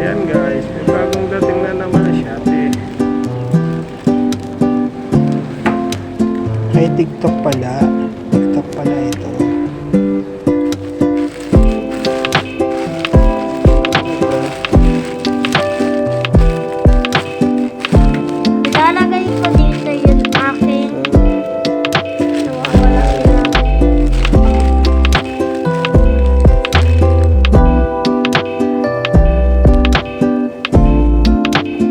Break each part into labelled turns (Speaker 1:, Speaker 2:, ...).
Speaker 1: Ayan guys, may bagong dating na naman na Shopee.
Speaker 2: Ay, TikTok pala. TikTok pala ito.
Speaker 3: Ilalagay ko dito yung aking nawawala sila.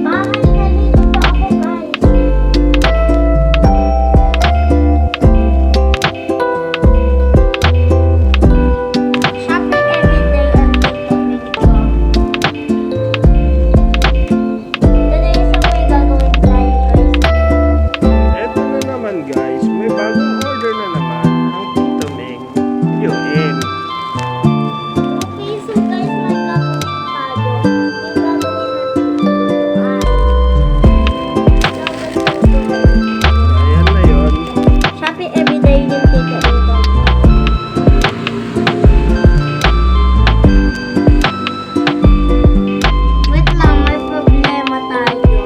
Speaker 3: Bakit nandito pa ako, guys? Shopping everyday ang TikTok ko. Today is may gagawin tayo, guys.
Speaker 1: Eto na naman guys, may bagong order na naman ang Tito Meng. UM.
Speaker 3: Okay, so guys, may gagawin tayo. Yung gagawin
Speaker 1: Ayan na yun.
Speaker 3: Shopee everyday yung tito dito. Wait lang, may problema tayo.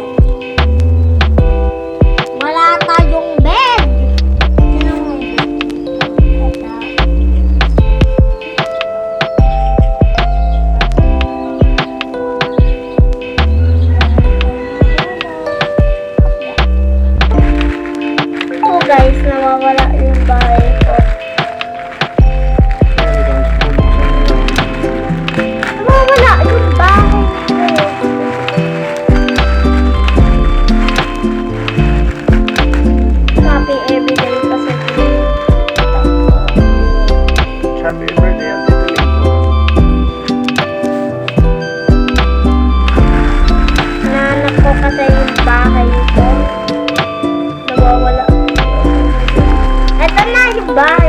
Speaker 3: Wala tayong bed! Sino mo yung bed? Oh guys, nawawala yung bahay ko.
Speaker 1: Ayan guys, bubuksan na lang.
Speaker 3: Nawawala yung bahay ko. Shopee everyday kasi.
Speaker 1: Shopee everyday ang Tito Meng ko.
Speaker 3: Nahanap ko kasi yung bahay ko. Nawawala. Ito na yung bahay